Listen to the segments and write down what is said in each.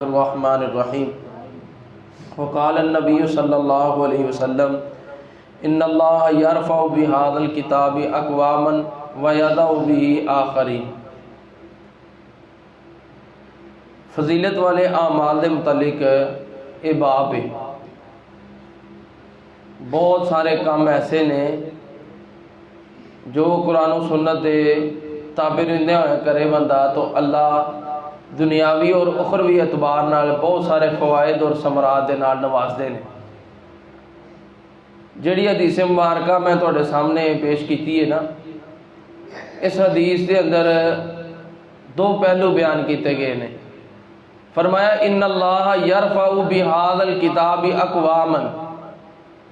الرحمن الرحیم وقال النبی صلی اللہ علیہ وسلم ان اللہ یرفع بہذا الکتاب اقواما ویضع بہ آخرین۔ فضیلت والے اعمال دے متعلق یہ باب ہے۔ بہت سارے کام ایسے نے جو قرآن و سنت دے تابع رہندے ہوئے کرے بندہ تو اللہ دنیاوی اور اخروی اعتبار نال بہت سارے فوائد اور ثمرات دے نال نوازدے نے۔ جڑی حدیث مبارکہ میں تواڈے سامنے پیش کیتی ہے نا، اس حدیث دے اندر دو پہلو بیان کیتے گئے نے۔ فرمایا ان اللہ یرفع بہذا الکتاب اقواما،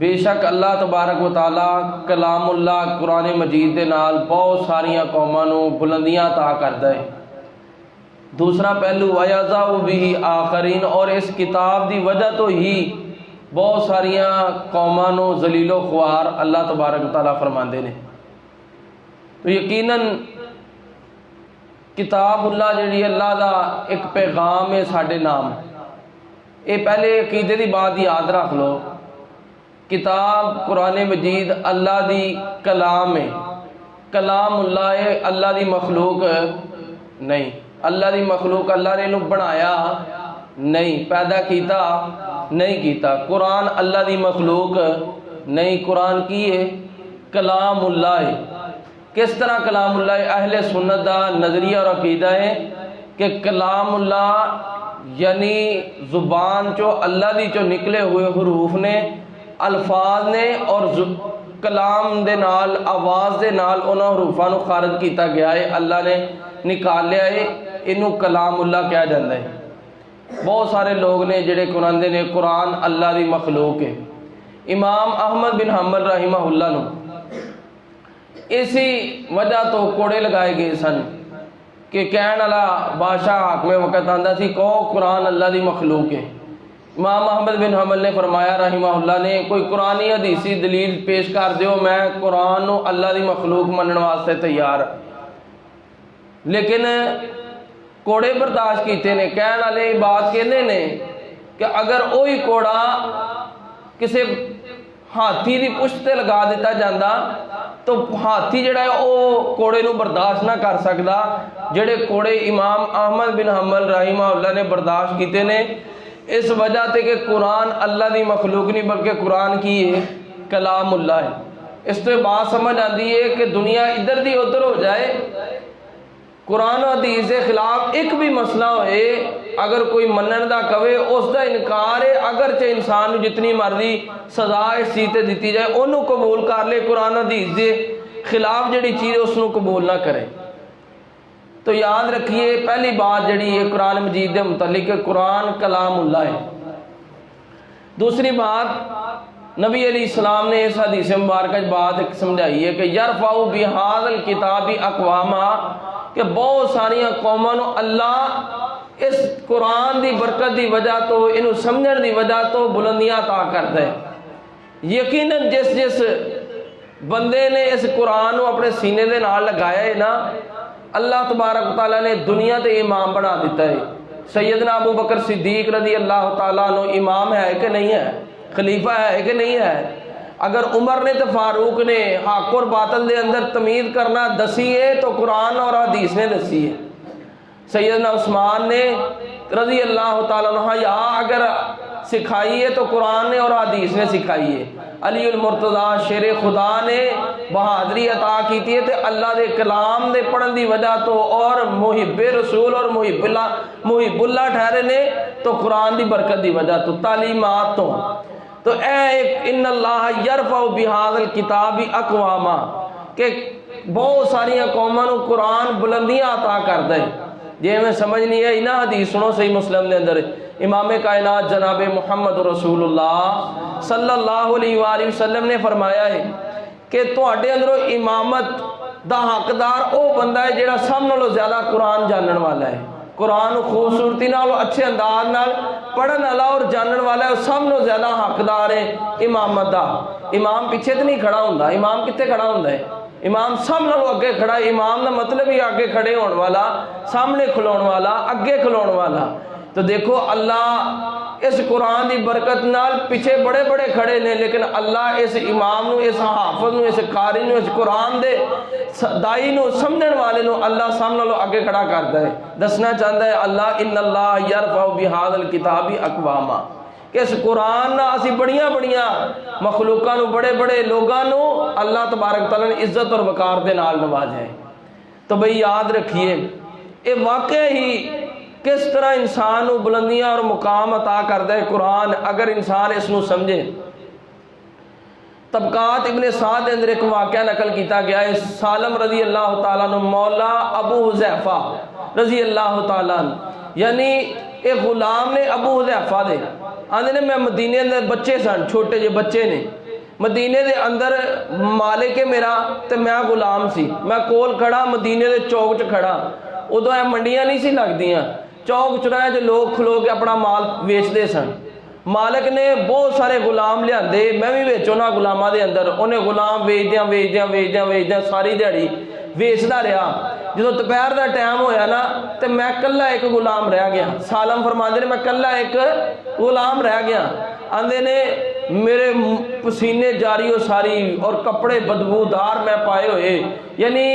بے شک اللہ تبارک و تعالی کلام اللہ قرآن مجید دے نال بہت ساریاں قوماں نوں بلندیاں عطا کردا ہے۔ دوسرا پہلو ویضع بہ آخرین، اور اس کتاب دی وجہ تو ہی بہت ساریاں قوماں نوں ذلیل و خوار اللہ تبارک و تعالی فرماندے نے۔ تو یقیناً کتاب اللہ جڑی اللہ دا ایک پیغام ہے ساڈے نام۔ یہ پہلے عقیدے دی بات یاد رکھ لو، کتاب قرآن مجید اللہ دی کلام ہے، کلام اللہ ہے، اللہ دی مخلوق نہیں۔ اللہ دی مخلوق اللہ نے انہوں بنایا نہیں، پیدا کیتا نہیں کیتا۔ قرآن اللہ دی مخلوق نہیں، قرآن کی ہے کلام اللہ ہے۔ کس طرح کلام اللہ ہے؟ اہل سنت دا نظریہ اور عقیدہ ہے کہ کلام اللہ یعنی زبان چو اللہ دی چو نکلے ہوئے حروف نے، الفاظ نے، اور کلام دے نال آواز دے نال انہاں حروفاں نو خارج کیتا گیا ہے، اللہ نے نکال لیا ہے، انہوں کلام اللہ کہا جاتا ہے۔ بہت سارے لوگ نے جڑے قرآن دے نے قرآن اللہ دی مخلوق ہے۔ امام احمد بن حنبل رحمہ اللہ نو اسی وجہ تو کوڑے لگائے گئے سن کہ کہن والا بادشاہ حاکم وقت آندا سی کہو قرآن اللہ دی مخلوق ہے۔ امام احمد بن حنبل نے فرمایا رحمہ اللہ نے کوئی قرآنی حدیثی دلیل پیش کر دیو، میں قرآن نو اللہ دی مخلوق منن واسطے تیار۔ لیکن کوڑے برداشت کیتے نے، کہن والے بات کہندے نے کہ اگر وہی کوڑا کسی ہاتھی دی پشت تے لگا دیتا جاندہ تو ہاتھی جڑا ہے وہ کوڑے نو برداشت نہ کر سکدا جڑے کوڑے امام احمد بن حنبل رحمہ اللہ نے برداشت کیتے نے، اس وجہ تے کہ قرآن اللہ دی مخلوق نہیں بلکہ قرآن کی ہے کلام اللہ ہے۔ اس تو بات سمجھ آتی ہے کہ دنیا ادھر دی ادھر ہو جائے، قرآن و حدیث کے خلاف ایک بھی مسئلہ ہوئے اگر کوئی منن دا کہے اس دا انکار ہے، اگرچہ انسان نو جتنی مرضی سزا اس چیز تے دیتی جائے انہوں قبول کر لے، قرآن و حدیث دے خلاف جڑی چیز اس نو قبول نہ کرے۔ تو یاد رکھیے پہلی بات جڑی ہے قرآن مجید دے متعلق قرآن کلام اللہ ہے۔ دوسری بات نبی علیہ السلام نے اس حدیث مبارکہ بات سمجھائی ہے کہ یرفع بہذا الکتاب اقواما، کہ بہت ساریاں قوماں نو اللہ اس قرآن دی برکت دی وجہ تو انہوں سمجھن دی وجہ تو بلندیاں عطا کرتا ہے۔ یقیناً جس بندے نے اس قرآن کو اپنے سینے دے نال لگایا ہے نا، اللہ تبارک و تعالیٰ نے دنیا تے امام بنا دیتا ہے۔ سیدنا ابو بکر صدیق رضی اللہ تعالیٰ عنہ امام ہے کہ نہیں ہے؟ خلیفہ ہے کہ نہیں ہے؟ اگر عمر نے تو فاروق نے حق اور باطل دے اندر تمیز کرنا دسی ہے تو قرآن اور حدیث نے دسی ہے۔ سیدنا عثمان نے رضی اللہ تعالیٰ عنہ یا اگر سکھائی ہے تو قرآن نے اور حدیث نے سکھائی ہے۔ علی المرتضیٰ شیر خدا نے بہادری عطا کیتی ہے تے اللہ دے کلام دے پڑھن دی وجہ تو اور محب رسول اور محب اللہ ٹھہرے نے تو قرآن دی برکت دی وجہ تو تعلیمات تو اے ایک ان اللہ یرفع بہذا الکتاب اقواما، کہ بہت ساری قوماں نو قرآن بلندیاں عطا کردا ہے۔ جے میں سمجھ نہیں ہے انہاں حدیث سنو صحیح مسلم دے اندر امام کائنات جناب محمد رسول اللہ صلی اللہ علیہ وآلہ وسلم نے فرمایا ہے کہ تواڈے اندروں امامت دا حقدار او بندہ ہے جڑا سب نالوں زیادہ قرآن جانن والا ہے، قرآن خوبصورتی نال اچھے انداز نال پڑھن والا اور جانن والا ہے، سب نو زیادہ حقدار ہے امامت دا۔ امام پیچھے تو نہیں کھڑا ہوندا، امام کتے کھڑا ہوندا ہے؟ امام سب نالوں اگے کھڑا ہے۔ امام دا مطلب ہی آگے کھڑے ہون والا، سامنے کھلون والا، اگے کھلون والا۔ تو دیکھو اللہ اس قرآن دی برکت نال پیچھے بڑے بڑے کھڑے نے، لیکن اللہ اس امام نو، اس حافظ نو، اس قاری نو، اس قرآن دے دائی نو، سمجھن والے نو اللہ سامنے لو اگے کھڑا کرتا ہے۔ دسنا چاہتا ہے اللہ ان اللہ یرفع بہذا الکتاب اقواما، کہ اس قرآن نہ اسی بڑیاں بڑیاں مخلوقاں نو، بڑے بڑے لوگاں نو اللہ تبارک تعالیٰ نے عزت اور وقار دے نال نوازا ہے۔ تو بھئی یاد رکھیے اے واقعہ ہی کس طرح انسان نو بلندیاں اور مقام عطا کرتا ہے قرآن، اگر انسان اس نو سمجھے۔ طبقات ابن سعد اندر ایک واقعہ نقل کیتا گیا ہے، سالم رضی اللہ تعالیٰ عنہ مولا ابو حذیفہ رضی اللہ تعالیٰ عنہ، یعنی ایک غلام نے ابو حذیفہ دے آندے نے میں مدینے اندر بچے سن، چھوٹے جے بچے نے مدینے دے اندر مالک میرا تے میں غلام سی، میں کول کھڑا مدینے دے چوک چ کھڑا، ادو اے منڈیاں نہیں سی لگدیاں، چوک چراہے جو لوگ کھلو کے اپنا مال ویچتے سن۔ مالک نے بہت سارے غلام لیاندے، میں بھی ویچ انہاں غلاماں دے اندر، انہیں غلام ویچدیاں ساری دیہڑی ویچدا رہا۔ جدوں دوپہر دا ٹائم ہویا نا تے میں کلا ایک غلام رہ گیا، سالم فرماندے نے میں کلا ایک غلام رہ گیا، آندے نے میرے پسینے جاری و ساری اور کپڑے بدبودار میں پائے ہوئے، یعنی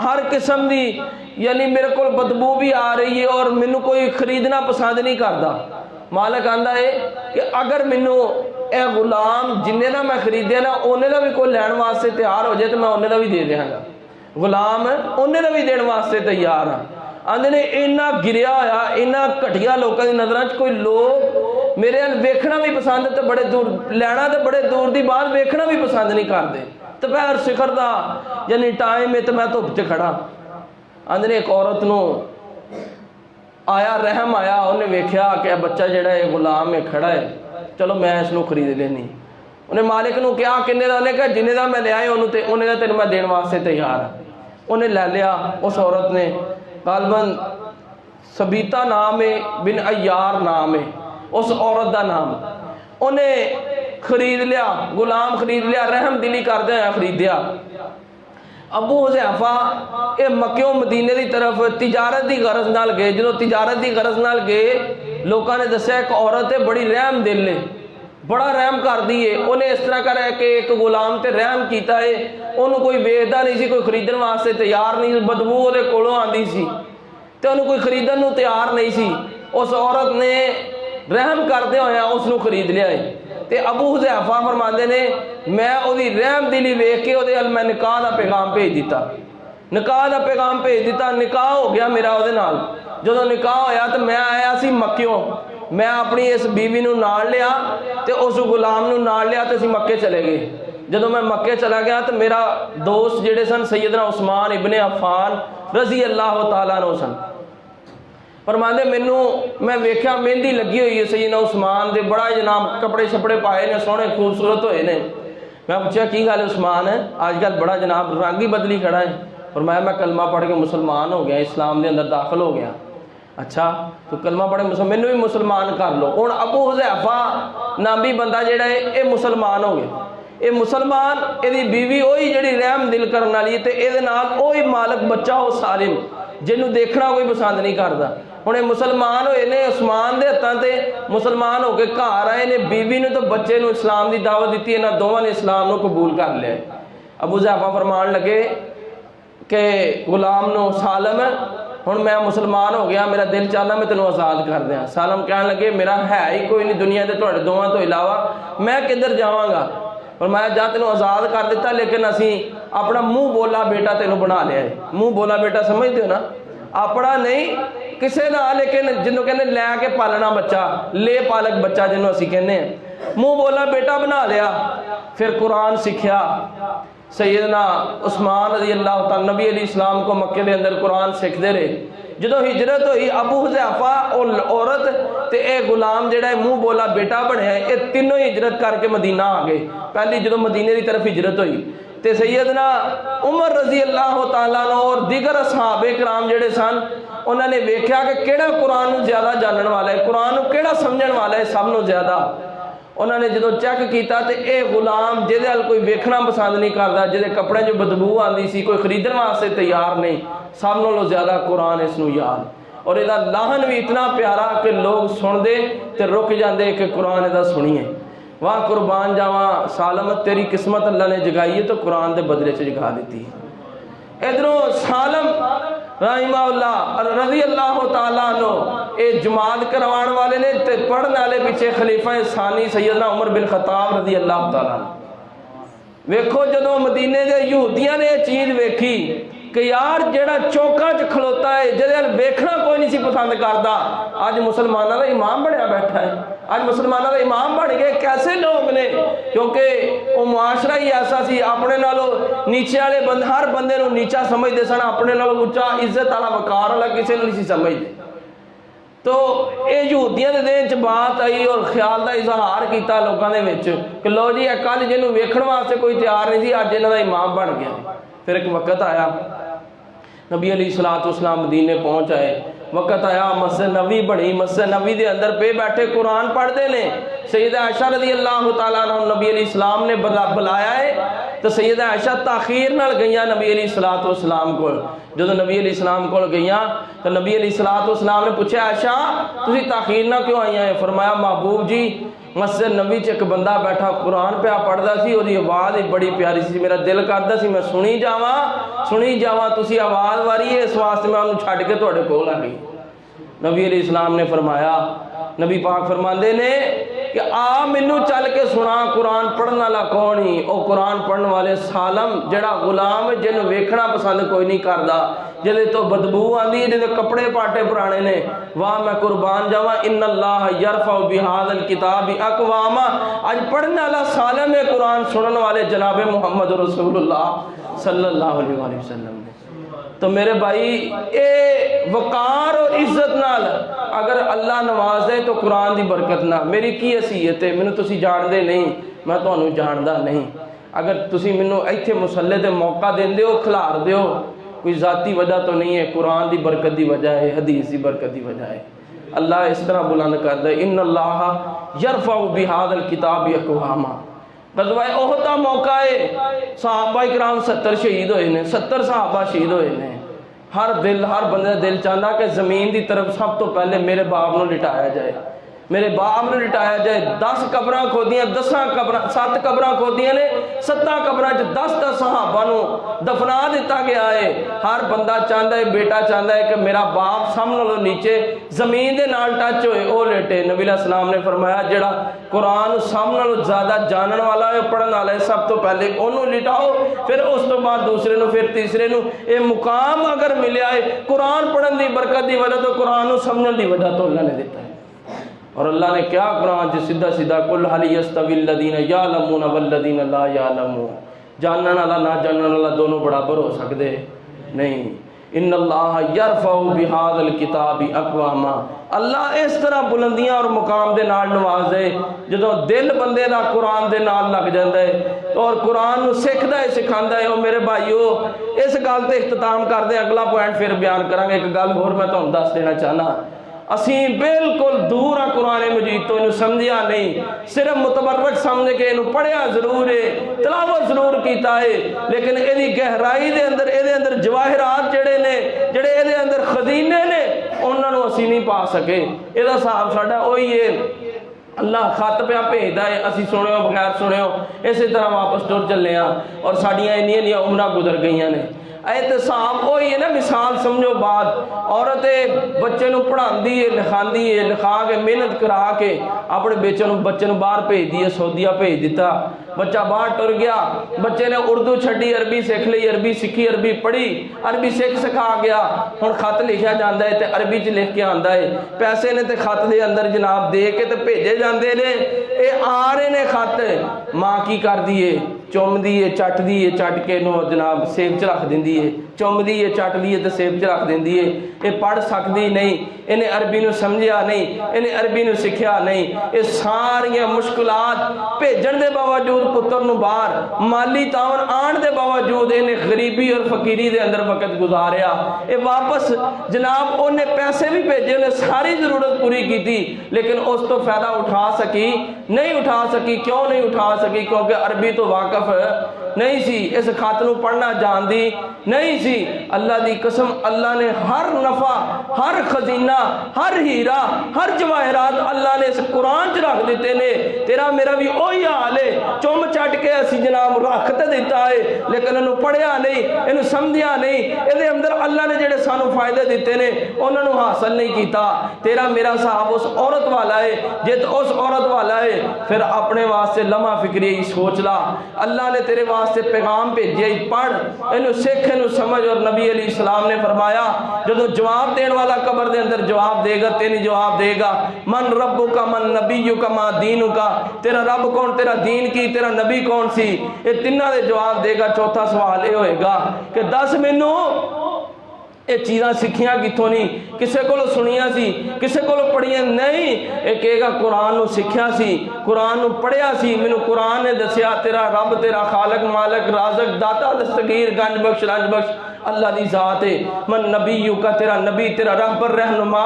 ہر قسم دی، یعنی میرے کو بدبو بھی آ رہی ہے اور مینوں کوئی خریدنا پسند نہیں کردا۔ مالک آندا ہے کہ اگر مینوں اے غلام جننے دا میں خریدیا نا اونے دا بھی کوئی لین واسطے تیار ہو جائے تو میں اونے دا بھی دے دیاں گا، غلام اونے دا بھی دین واسطے تیار ہاں۔ آندے نے اینا گریا ہویا، اینا گھٹیا لوکاں دی نظراں چ کوئی لوگ میرے ال ویکھنا بھی پسند تے بڑے دور لینا تے بڑے دور دی بات ویکھنا بھی پسند نہیں کردے، دوپہر سکر دا یعنی ٹائم ہے تے میں دھوپ چ کھڑا۔ آندے نے ایک عورت نو آیا رحم آیا، انہیں ویکھیا کہ بچہ جڑا ہے غلام ہے کھڑا ہے، چلو میں اس نو خرید لینی۔ انہیں مالک نو کیا کنے دا، انہیں کہا جنے دا میں لے آئے انہیں دا تینوں میں دین واسطے تیار ہے۔ انہیں لے لیا اس عورت نے، غالباً سبیتا نام ہے، بن ایار نام ہے اس عورت دا نام، انہیں خرید لیا، غلام خرید لیا، رحم دلی کردے ہیں خریدیا۔ ابو حذیفہ اے مکیوں مدینے دی طرف تجارت دی غرض نال گئے، جدو تجارت دی غرض نال گئے لوکاں نے دسیا ایک عورت ہے بڑی رحم دل ہے، بڑا رحم کر دیئے، انہیں اس طرح کر ہے کہ ایک غلام تے رحم کیتا ہے، انہوں کوئی ویچدا نہیں سی، کوئی خریدن واسطے تیار نہیں، بدبو دے کولوں آندی سی تے انہوں کوئی خریدن نو تیار نہیں سی۔ اس عورت نے رحم کردے ہویا اس نو خرید لیا ہے تے ابو حذیفہ فرماندے نے میں او دی رحم دلی ویکھ کے او دے میں نکاح دا پیغام بھیج دیتا، نکاح دا پیغام بھیج دیتا، نکاح ہو گیا میرا او دے نال۔ جدوں نکاح ہویا تو میں آیا سی مکیوں، میں اپنی اس بیوی نو نال لیا تے اس غلام نو نال لیا تے اسی مکے چلے گئے۔ جدوں میں مکے چلا گیا تو میرا دوست جڑے سن سیدنا عثمان ابن عفان رضی اللہ تعالیٰ عنہ سن، فرماندے مینوں میں ویکھیا مہندی لگی ہوئی ہے سیدنا عثمان دے، بڑا جناب کپڑے شپڑے پائے نے، سونے خوبصورت ہوئے نے۔ میں پوچھا کی گل عثمان ہے آج کل بڑا جناب رنگ ہی بدلی کھڑا ہے؟ فرمایا میں کلمہ پڑھ کے مسلمان ہو گیا، اسلام دے اندر داخل ہو گیا۔ اچھا تو کلمہ پڑھے مینوں بھی مسلمان کر لو۔ ہن ابو حذیفہ نامی بندہ جڑا ہے اے مسلمان ہو گیا، اے مسلمان، اے دی بیوی وہی جڑی رحم دل کرن والی تے اے دے نال وہی مالک بچہ ہو سالم جنوں دیکھنا کوئی پسند نہیں کردا۔ ہن مسلمان ہوئے نے عثمان دے ہتھاں تے، مسلمان ہو کے گھر آئے نے، بیوی نے تو بچے نو اسلام دی دعوت دیتی، انہاں دوواں نے اسلام نو قبول کر لیا۔ ابو حذیفہ فرمان لگے کہ غلام نو سالم ہن میں مسلمان ہو گیا، میرا دل چاہتا میں تینوں آزاد کر دیا۔ سالم کہنے لگے میرا ہے ہی کوئی نہیں دنیا تے تہاڈے دوواں تو علاوہ، میں کدھر جاواں گا؟ فرمایا جا تینوں آزاد کر دیتا لیکن اسی اپنا منہ بولا بیٹا تینوں بنا لیا ہے۔ منہ بولا بیٹا سمجھتے ہو نا، اپنا نہیں کسے نہ، لیکن جنوں کہنے لے کے پالنا بچہ، لے پالک بچہ جنوں اسی کہنے ہیں، منہ بولا بیٹا بنا لیا۔ پھر قرآن سکھیا، سیدنا عثمان رضی اللہ تعالی نبی علیہ السلام کو مکے دے اندر قرآن سکھ دے رہے۔ جدو ہجرت ہوئی ابو حذیفہ اور عورت تے اے غلام جڑا ہے منہ بولا بیٹا بنیا ہے، اے تینوں ہجرت کر کے مدینہ آ گئے۔ پہلی جدو مدینے دی طرف ہجرت ہوئی تے سیدنا عمر رضی اللہ تعالیٰ عنہ اور دیگر اصحاب کرام جڑے سن انہوں نے ویکھیا کہ کیڑا قرآن نو زیادہ جانن والا ہے، قرآن نو کیڑا سمجھن والا ہے سب نو زیادہ۔ انہوں نے جدو چیک کیتا تے اے غلام جہدے ال کوئی ویکھنا پسند نہیں کردا، جہدے کپڑے جو بدبو آندی سی، کوئی خریدن واسطے تیار نہیں، سب نالوں زیادہ قرآن اس نو یاد۔ اور یہ لہن بھی اتنا پیارا کہ لوگ سن دے تے رک جاندے کہ قرآن دا سنیے. واہ قربان جاواں سالمت تیری قسمت اللہ نے جگائی ہے تو قرآن دے بدلے سے جگا دیتی ہے. ادھروں سالم رحمہ اللہ رضی اللہ تعالیٰ عنہ اے جماعت کروان والے نے تے پڑھنے والے پیچھے خلیفہ ثانی سیدنا عمر بن خطاب رضی اللہ تعالیٰ عنہ. ویکھو جدوں مدینے دے یہودیاں نے یہ چیز ویکھی کہ یار جیڑا چوکاں چ کھلوتا ہے جدے ویکھنا کوئی نہیں سی پسند کردا، اج مسلمانوں دا امام بنیا بیٹھا ہے. اج مسلمانوں دا امام بن گئے. کیسے لوگ نے؟ کیونکہ وہ معاشرہ ہی ایسا سی، اپنے نالوں نیچے والے بندے ہر بندے نو نیچا سمجھدے سن، اپنے نالوں اونچا عزت والا وقار والا کسی نو نہیں سی سمجھدے. تو یہ یہودیاں دے دین چ بات آئی اور خیال دا اظہار کیتا لوگاں دے وچ کہ لو جی کل جنوں ویکھن واسطے کوئی تیار نہیں سی، اج انہاں دا امام بن گیا. پھر ایک وقت آیا نبی علیہ الصلوۃ والسلام مدینے پہنچ آئے. وقت آیا مسجد نبوی بنی، مسجد نبوی دے اندر پہ بیٹھے قرآن پڑھتے نے. سیدہ عائشہ رضی اللہ تعالیٰ عنہ نبی علیہ السلام نے بلایا ہے تو سیدہ عائشہ تاخیر نال گئیاں نبی علیہ الصلوۃ والسلام کو. جب نبی علیہ السلام کو گئیاں تو نبی علیہ الصلوۃ والسلام نے پوچھا عائشہ تسی تاخیر نہ کیوں آئی ہیں؟ فرمایا محبوب جی مسجد نبی چ ایک بندہ بیٹھا قرآن پہ پڑھدا سی، وہ آواز بڑی پیاری سی، میرا دل کردا سی میں سنی جاواں تسی آواز واری ہے، اس واسطے میں انہوں چھڈ کے تہاڈے کول آ گئی. نبی علیہ السلام نے فرمایا، نبی پاک فرماندے نے کہ آ مینوں چل کے سنا قرآن پڑھن والا کون ہی؟ او قرآن پڑھن والے سالم جڑا غلام ہے جن ویکھنا پسند کوئی نہیں کردا، جدے تو بدبو آندی ہے، جدے کپڑے پاٹے پرانے نے. واہ میں قربان جاواں ان اللہ یرفع بہذا الکتاب اقواما. اج پڑھنے والا سالم ہے قرآن سنن والے جناب محمد رسول اللہ صلی اللہ علیہ وآلہ وسلم. تو میرے بھائی اے وقار اور عزت نال اگر اللہ نواز دے تو قرآن دی برکت نہ میری کی حیثیت ہے؟ مینوں تسی جان دے نہیں، میں تانوں جاندا نہیں. اگر تسی مینوں ایتھے مصلی تے موقع دیندے ہو کھلار دیو، کوئی ذاتی وجہ تو نہیں ہے، قرآن دی برکت دی وجہ ہے، حدیث دی برکت دی وجہ ہے. اللہ اس طرح بلند کردا ہے ان اللہ یرفع بہذا الکتاب اقواما. غزوہ احد دا موقع ہے، صحابہ اکرام 70 شہید ہوئے نے، 70 صحابہ شہید ہوئے نے. ہر بندے دا دل چاہتا کہ زمین دی طرف سب تو پہلے میرے باپ نو لٹایا جائے، میرے باپ نو لٹایا جائے. 10 قبراں کھودیاں، 7 قبراں کھودیاں نے، 7 قبراں چ 10 صحابہ نو دفنا دیتا گیا ہے. ہر بندہ چاہتا ہے، بیٹا چاہتا ہے کہ میرا باپ سامنے لو نیچے زمین دے نال ٹچ ہوئے او لیٹے. نبی علیہ السلام نے فرمایا جڑا قرآن سامنے لو زیادہ جانن والا ہے، پڑھن والا ہے، سب تو پہلے انہوں لٹاؤ، پھر اس تو بعد دوسرے نو، پھر تیسرے نو. اے مقام اگر ملیا ہے قرآن پڑھن دی برکت دی وجہ تو قرآن نو سمجھن دی وجہ تو اللہ نے دیتا ہے. اور اللہ نے کیا قرآن سے سیدھا قل هل يستوي الذين يعلمون والذين لا يعلمون. جانن والا نہ جانن والا دونوں برابر ہو سکتے نہیں. ان اللہ یرفع بہذا الکتاب اقواما. اللہ اس طرح بلندیاں اور مقام دے نال نواز دے جدوں دل بندے دا قرآن دے نال لگ جاندا ہے اور قرآن نو سکھدا ہے، سکھاندا ہے. او میرے بھائیو اس گل تے اختتام کردے اگلا پوائنٹ پھر بیان کراں گے. ایک گل ہور میں تہاڈوں دس دینا چاہنا، اسی بالکل دور ہاں قرآن مجید تو انہوں سمجھیا نہیں، صرف متبرک سمجھ کے انہوں پڑھیا ضرور ہے، تلاوت ضرور کیتا ہے، لیکن ایدی گہرائی دے اندر جواہرات جڑے نے، جڑے ایدے اندر خزینے نے، انہوں نے اسی نہیں پا سکے. ایدہ صاحب ساڑھا ہوئی ہے اللہ خط پہ بھیجدا ہے، اسی سنیو بغیر سنیو اسی طرح واپس ٹر چلے ہاں اور ساڑیاں انیاں عمرہ گزر گئیاں نے. احتساب وہی ہے نا، مثال سمجھو بات، عورت بچے نو پڑھاندی ہے، لکھاندی ہے، لکھا کے محنت کرا کے اپنے بچے نو باہر بھیج دی ہے، سعودیہ بھیج دیتا. بچہ باہر ٹر گیا، بچے نے اردو چھڈی، عربی سیکھ لی، عربی سیکھی، عربی پڑھی، عربی سکھا گیا. ہن خط لکھیا جاندا ہے تے عربی چ لکھ کے آندا ہے، پیسے نے تے خط دے اندر جناب دے کے تے بھیجے جاندے نے. اے آ رہے نے خط، ماں کی کر دیے چوم دیے چٹ دیے، چٹ کے نو جناب سیب چ رکھ دیندی ہے، چوم دیے چٹ لیے تے سیب چ رکھ دیندی ہے. اے پڑھ سکدی نہیں، انہیں عربی نو سمجھیا نہیں، انہیں عربی نو سکھیا نہیں. اے ساریاں مشکلات بھیجن دے باوجود پتر نو باہر مالی تعاون آن دے باوجود انہیں غریبی اور فقیری دے اندر وقت گزاریا. اے واپس جناب انہیں پیسے بھی بھیجے، انہیں ساری ضرورت پوری کی تھی، لیکن اس تو فائدہ اٹھا سکی نہیں. کیوں نہیں اٹھا سکی؟ کیونکہ عربی تو واقف نہیں سی، اس خط نو پڑھنا جاندی نہیں سی۔ اللہ دی قسم اللہ نے ہر نفع، ہر خزینہ، ہر ہیرا، ہر جواہرات اللہ نے اس قرآن چ رکھ دیتے نے۔ تیرا میرا بھی وہی حال ہے، چم چٹ کے اسی جناب رکھ تے دیتا ہے لیکن انہوں پڑھیا نہیں، انہوں سمجھیا نہیں، یہ اندر اللہ نے جڑے سانو فائدے دیتے نے انہوں حاصل نہیں کیتا۔ تیرا میرا صاحب اس عورت والا ہے، جت اس عورت والا ہے پھر اپنے واسطے لمحہ فکری سوچ لا۔ اللہ نے تیرے واسطے پیغام بھیجیا، پڑھ انہوں سکھ، انہوں سمجھ۔ اور نبی علیہ السلام نے فرمایا جدو جواب دین والا قبر دے اندر جواب دے گا، تینی جواب دے گا من ربک من نبیک ما دینک، تیرا رب کون، تیرا دین کی، تیرا نبی کون سی، یہ تینہ دے جواب دے گا۔ چوتھا سوال یہ ہوئے گا کہ دس مینوں یہ چیزاں سکھیاں کتوں نہیں، کسے کو سنیاں سی، کسے کو پڑھیاں نہیں، یہ کہے گا قرآن نو سکھیا سی، قرآن نو پڑھیا سی، مینوں قرآن نے دسیا تیرا رب، تیرا خالق، مالک، رازق، داتا، دستگیر، گنج بخش، رنج بخش اللہ دی ذات ہے۔ من نبیو کا، تیرا نبی، تیرا رہبر رہنما،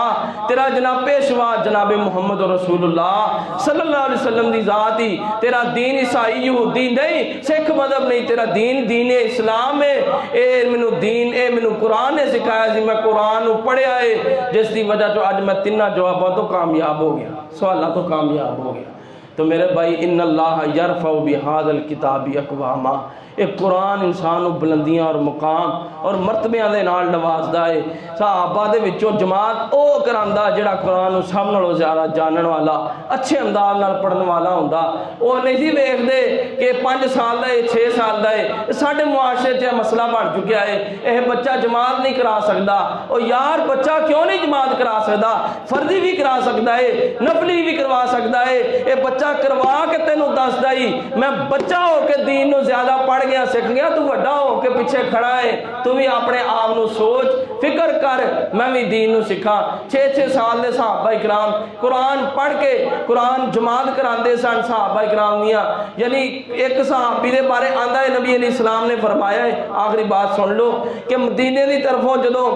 تیرا جناب پیشوا جناب محمد رسول اللہ صلی اللہ علیہ وسلم دی ذات ہی۔ تیرا دین عیسائی یہودی نہیں، سکھ مذہب نہیں، تیرا دین دین اسلام ہے۔ اے مینوں دین، اے مینوں قرآن نے سکھایا سی، میں قرآن نو پڑھیا ہے، جس دی وجہ تو اج میں تینہ جوابوں تو کامیاب ہو گیا، سوالہ تو کامیاب ہو گیا۔ تو میرے بھائی ان اللہ یرفع بہذا الکتاب اقواما، ایک قرآن انسان کو بلندیاں اور مقام اور مرتبیاں دے نال نوازدا ہے۔ صحابہ دے وچوں جماعت او کراندا جڑا قرآن نو سب نالوں زیادہ جانن والا، اچھے انداز نال پڑھن والا ہوندا۔ او نہیں سی ویکھدے کہ 5 سال دا ہے، 6 سال دا ہے، ساڈے معاشرے 'چ مسئلہ بن چکیا ہے، یہ بچہ جماعت نہیں کرا سکدا۔ او یار بچہ کیوں نہیں جماعت کرا سکدا؟ فرضی بھی کرا سکدا ہے، نفلی بھی کروا سکدا ہے۔ اے بچہ کروا کے تینوں دسدا ہی میں بچہ ہو کے دین نو زیادہ پڑھ گیا، سکھ گیا، تو بڑا ہو کے پیچھے کھڑا ہے، تو بھی اپنے آپ نو سوچ فکر کر میں بھی دین نو سکھا۔ 6 سال دے صحابہ اکرام قرآن پڑھ کے قرآن جماعت کراندے سن صحابہ اکرام دیاں۔ یعنی ایک صحابی دے بارے آندا ہے نبی علیہ السلام نے فرمایا ہے، آخری بات سن لو، کہ مدینے دی طرفوں جدو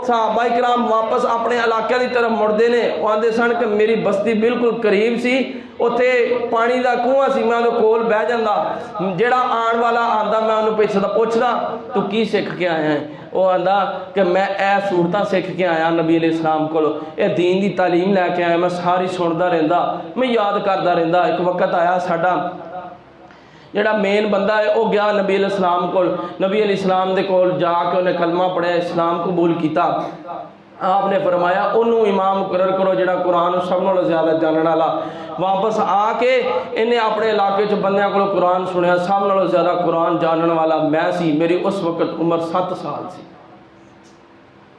صحابہ اکرام واپس اپنے علاقے دی طرف مڑدے نے، وہ آندے سن کہ میری بستی بالکل قریب سی، اتھے پانی دا کنواں سی، میں انہوں کول بہ جاندا، جڑا آن والا آندا میں انہوں پوچھدا تو کی سکھ کے آیا ہے؟ وہ آندا کہ میں اے صورتاں سکھ کے آیا نبی علیہ السلام کو، اے دین دی تعلیم لے کے آیا، میں ساری سندا رہندا، میں یاد کردا رہندا۔ ایک وقت آیا ساڈا جڑا مین بندہ ہے وہ گیا نبی علیہ السلام کو، نبی علیہ السلام دے کول جا کے انہیں کلمہ پڑھیا، اسلام قبول کیتا۔ آپ نے فرمایا انہوں امام مقرر کرو جڑا قرآن سب نالوں زیادہ جاننے والا۔ واپس آ کے انہیں اپنے علاقے چ بندیاں کو قرآن سنیا، سب نالوں زیادہ قرآن جاننے والا میں سی، میری اس وقت عمر 7 سال سی،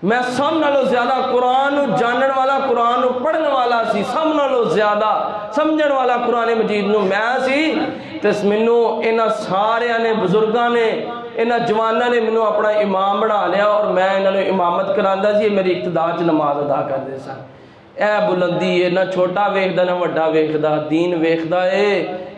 میں سب نالوں زیادہ قرآن جانن والا، قرآن پڑھن والا سی، سب نالوں زیادہ سمجھن والا قرآن مجید نو میں سی۔ تس منو انہاں سارے نے بزرگاں نے انہاں جواناں نے منو اپنا امام بنا لیا اور میں انہاں نے امامت کراندا سی، میری اقتدا چ نماز ادا کردے سن۔ اے بلندی ہے، نہ چھوٹا ویکھدا نہ وڈا ویکھدا، دین ویکھدا ہے،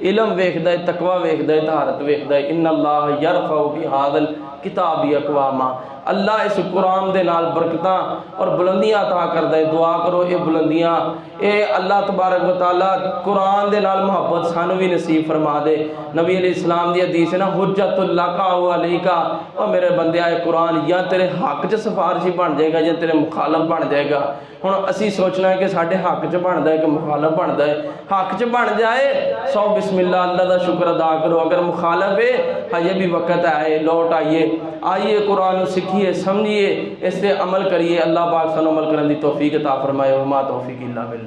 علم ویکھدا ہے، تقوی ویکھدا ہے، طہارت ویکھدا ہے۔ ان اللہ یرفع بہذا الکتاب اقواما، اللہ اس قرآن دے نال برکتاں اور بلندیاں عطا کردا ہے۔ دعا کرو اے بلندیاں، اے اللہ تبارک و تعالی قرآن دے نال محبت سانو بھی نصیب فرما دے۔ نبی علیہ السلام دی حدیث ہے نا، حجت لک و علیک، او میرے بندیا اے قرآن یا تیرے حق چ سفارشی بن جائے گا یا تیرے مخالف بن جائے گا۔ ہن اسی سوچنا ہے کہ ساڈے حق چ بندا ہے کہ مخالف بندا ہے۔ حق چ بن جائے 100 بسم اللہ اللہ دا شکر ادا کرو، اگر مخالف ہے ہجے بھی وقت ہے، لوٹ آئیے قرآن سیکھیے، سمجھیے، اس سے عمل کریے۔ اللہ پاک سانو عمل کرنے دی توفیق عطا فرمائے۔ وما توفیق الا باللہ۔